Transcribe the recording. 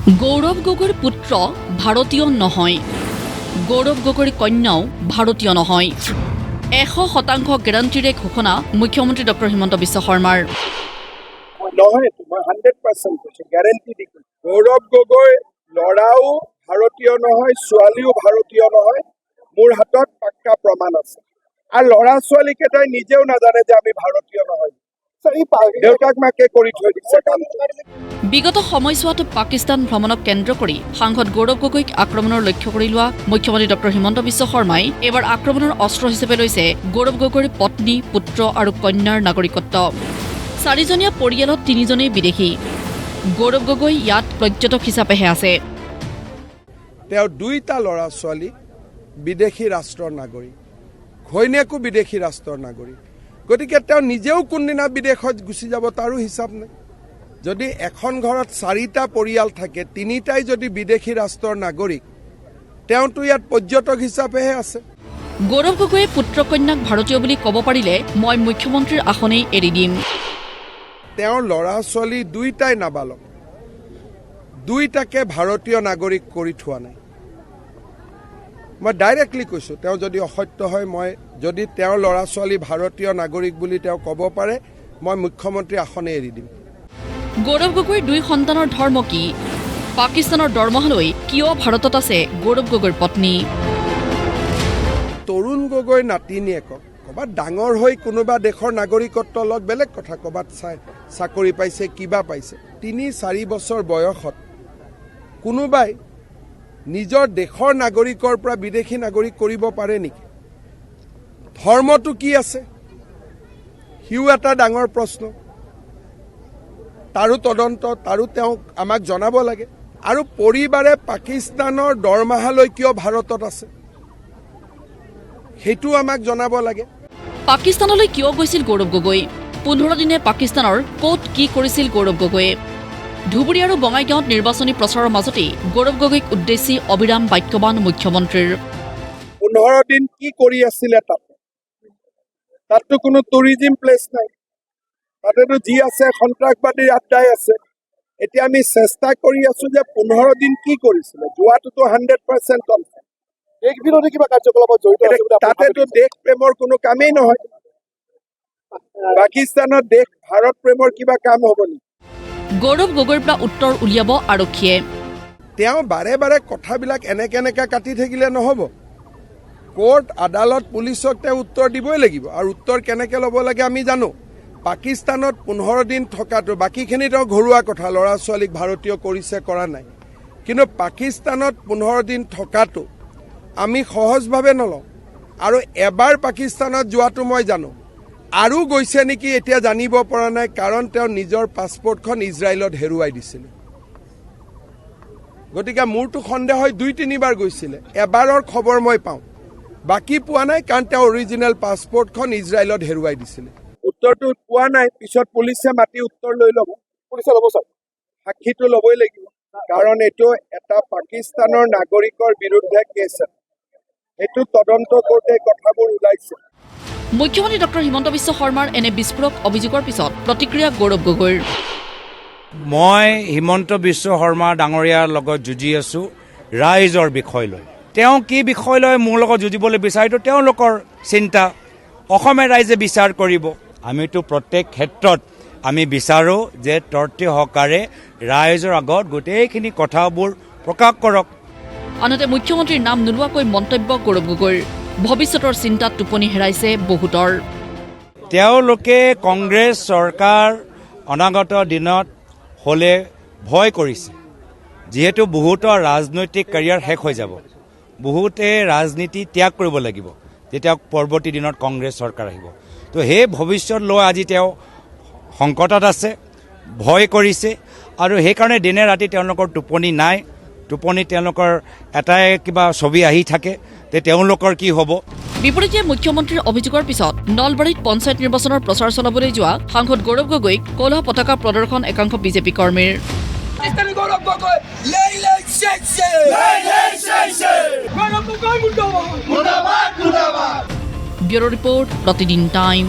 গৌৰৱ গগৈৰ পুত্ৰ ভাৰতীয় নহয়, গৌৰৱ গগৈৰ কন্যাও ভাৰতীয় নহয়। 100% গেৰাণ্টিৰে ঘোষণা মুখ্যমন্ত্ৰী ডক্টৰ হিমন্ত বিশ্ব শৰ্মাৰ। নহয়, মই 100% কৈছো, গ্যাৰেণ্টি দি কৈছো। গৌৰৱ গগৈ ল'ৰাও ভাৰতীয় নহয়, ছোৱালীও ভাৰতীয় নহয়। মোৰ হাতত পাক্কা প্ৰমাণ আছে। আৰু ল'ৰা ছোৱালী কেইটাই নিজেও নাজানে যে আমি ভাৰতীয় নহয়। দেউতাক মাকে কৰি থৈ দিছে কাম। বিগত সময়ছোৱাত পাকিস্তান ভ্ৰমণক কেন্দ্ৰ কৰি সাংসদ গৌৰৱ গগৈক আক্ৰমণৰ লক্ষ্য কৰি লোৱা মুখ্যমন্ত্ৰী ডক্টৰ হিমন্ত বিশ্ব শৰ্মাই এইবাৰ আক্ৰমণৰ অস্ত্ৰ হিচাপে লৈছে গৌৰৱ গগৈৰ পত্নী, পুত্ৰ আৰু কন্যাৰ নাগৰিকত্ব। 4জনীয়া পৰিয়ালত 3জনেই বিদেশী। গৌৰৱ গগৈ ইয়াত পৰ্যটক হিচাপেহে আছে। তেওঁ 2টা ল'ৰা ছোৱালী বিদেশী ৰাষ্ট্ৰৰ নাগৰিক, ঘৈণীয়েকো বিদেশী ৰাষ্ট্ৰৰ নাগৰিক। গতিকে তেওঁ নিজেও কোনদিনা বিদেশত গুচি যাব তাৰো হিচাপ নাই। যদি এখন ঘৰত 4টা পৰিয়াল থাকে, 3টাই যদি বিদেশী ৰাষ্ট্ৰৰ নাগৰিক, তেওঁতো ইয়াত পৰ্যটক হিচাপেহে আছে। গৌৰৱ গগৈয়ে পুত্ৰ কন্যাক ভাৰতীয় বুলি ক'ব পাৰিলে মই মুখ্যমন্ত্ৰীৰ আসনেই এৰি দিম। তেওঁৰ ল'ৰা ছোৱালী 2টাই নাবালক, 2টাকে ভাৰতীয় নাগৰিক কৰি থোৱা নাই। মই ডাইৰেক্টলি কৈছোঁ, তেওঁ যদি অসত্য হয়, মই যদি তেওঁৰ ল'ৰা ছোৱালী ভাৰতীয় নাগৰিক বুলি তেওঁ ক'ব পাৰে, মই মুখ্যমন্ত্ৰী আসনে এৰি দিম। গৌৰৱ গগৈৰ 2 সন্তানৰ ধৰ্ম কি? পাকিস্তানৰ দৰমহালৈ কিয় ভাৰতত আছে গৌৰৱ গগৈৰ পত্নী? তৰুণ গগৈ নাতিনীয়েকক ক'ৰবাত ডাঙৰ হৈ কোনোবা দেশৰ নাগৰিকত্ব লগ বেলেগ কথা, ক'ৰবাত চাকৰি পাইছে, কিবা পাইছে। 3-4 বছৰ বয়সত কোনোবাই নিজৰ দেশৰ নাগৰিকৰ পৰা বিদেশী নাগৰিক কৰিব পাৰে নেকি? ধৰ্মটো কি আছে, সিও এটা ডাঙৰ প্ৰশ্ন। তাৰো তদন্ত, তাৰো তেওঁক আমাক জনাব লাগে। আৰু পৰিবাৰে পাকিস্তানৰ দৰমহালৈ কিয় ভাৰতত আছে, সেইটো আমাক জনাব লাগে। পাকিস্তানলৈ কিয় গৈছিল গৌৰৱ গগৈ? 15 দিনে পাকিস্তানৰ ক'ত কি কৰিছিল গৌৰৱ গগৈয়ে? ধুবুৰী আৰু বঙাইগাঁৱত নিৰ্বাচনী প্ৰচাৰৰ মাজতেই গৌৰৱ গগৈক উদ্দেশ্যি অবিৰাম বাক্যবান মুখ্যমন্ত্ৰীৰ। 15 দিন কি কৰি আছিলে তাততো কোনো টুৰিজিম প্লেচ নাই। তাতেতো যি আছে সন্ত্ৰাসবাদীৰ আড্ডাই আছে। এতিয়া আমি চেষ্টা কৰি আছো যে 15 দিন কি কৰিছিলে, যোৱাটোতো 100% কনফাৰ্ম। দেশ বিৰোধী কিবা কাৰ্যকলাপত জড়িত আছে। তাতেতো দেশ প্ৰেমৰ কোনো কামেই নহয়। পাকিস্তানৰ দেশ ভাৰত প্ৰেমৰ কিবা কাম হ'ব নেকি? গৌৰৱ গগৈৰ পৰা উত্তৰ উলিয়াব আৰক্ষীয়ে। তেওঁ বাৰে বাৰে কথাবিলাক এনেকে কাটি থাকিলে নহ'ব। কোৰ্ট, আদালত, পুলিচক তেওঁ উত্তৰ দিবই লাগিব। আৰু উত্তৰ কেনেকৈ ল'ব লাগে আমি জানো। পাকিস্তানত 15 দিন থকাটো, বাকীখিনি তেওঁ ঘৰুৱা কথা, ল'ৰা ছোৱালীক ভাৰতীয় কৰিছে, কৰা নাই। কিন্তু পাকিস্তানত 15 দিন থকাটো আমি সহজভাৱে নলওঁ। আৰু এবাৰ পাকিস্তানত যোৱাটো মই জানো, আৰু গৈছে নেকি এতিয়া জানিব পৰা নাই, কাৰণ তেওঁ নিজৰ পাছপৰ্টখন ইজৰাইলত হেৰুৱাই দিছিলে। গতিকে মোৰতো সন্দেহ হয় 2-3 বাৰ গৈছিলে। এবাৰৰ খবৰ মই পাওঁ, বাকী পোৱা নাই, কাৰণ তেওঁ অৰিজিনেল পাছপৰ্টখন ইজৰাইলত হেৰুৱাই দিছিলে। উত্তৰটো পোৱা নাই, পিছত পুলিচে মাতি উত্তৰ লৈ ল'ব। পুলিচে ল'ব ছাৰ, সাক্ষীটো ল'বই লাগিব, কাৰণ এইটো এটা পাকিস্তানৰ নাগৰিকৰ বিৰুদ্ধে কেছ। সেইটো তদন্ত কৰোঁতে কথাবোৰ ওলাইছে। মুখ্যমন্ত্ৰী ডক্টৰ হিমন্ত বিশ্ব শৰ্মাৰ এনে বিস্ফোৰক অভিযোগৰ পিছত প্ৰতিক্ৰিয়া গৌৰৱ গগৈৰ। মই হিমন্ত বিশ্ব শৰ্মা ডাঙৰীয়াৰ লগত যুঁজি আছোঁ ৰাইজৰ বিষয় লৈ। তেওঁ কি বিষয় লৈ মোৰ লগত যুঁজিবলৈ বিচাৰিটো তেওঁলোকৰ চিন্তা, অসমীয়া ৰাইজে বিচাৰ কৰিব। আমিতো প্ৰত্যেক ক্ষেত্ৰত আমি বিচাৰোঁ যে তৰ্তি সহকাৰে ৰাইজৰ আগত গোটেইখিনি কথাবোৰ প্ৰকাশ কৰক। আনহাতে মুখ্যমন্ত্ৰীৰ নাম নোলোৱাকৈ মন্তব্য গৌৰৱ গগৈৰ। ভৱিষ্যতৰ চিন্তাত টোপনি হেৰাইছে বহুতৰ। তেওঁলোকে কংগ্ৰেছ চৰকাৰ অনাগত দিনত হ'লে ভয় কৰিছে, যিহেতু বহুতৰ ৰাজনৈতিক কেৰিয়াৰ শেষ হৈ যাব, বহুতে ৰাজনীতি ত্যাগ কৰিব লাগিব যেতিয়া পৰৱৰ্তী দিনত কংগ্ৰেছ চৰকাৰ আহিব। তো সেই ভৱিষ্যত লৈ আজি তেওঁ সংকটত আছে, ভয় কৰিছে, আৰু সেইকাৰণে দিনে ৰাতি তেওঁলোকৰ টোপনি নাই। টোপনি তেওঁলোকৰ এটাই কিবা ছবি আহি থাকে যে তেওঁলোকৰ কি হ'ব। বিপৰীতে মুখ্যমন্ত্ৰীৰ অভিযোগৰ পিছত নলবাৰীত পঞ্চায়ত নিৰ্বাচনৰ প্ৰচাৰ চলাবলৈ যোৱা সাংসদ গৌৰৱ গগৈক কলা পতাকা প্ৰদৰ্শন একাংশ বিজেপি কৰ্মীৰ। ব্যুৰো ৰিপৰ্ট, প্ৰতিদিন টাইম।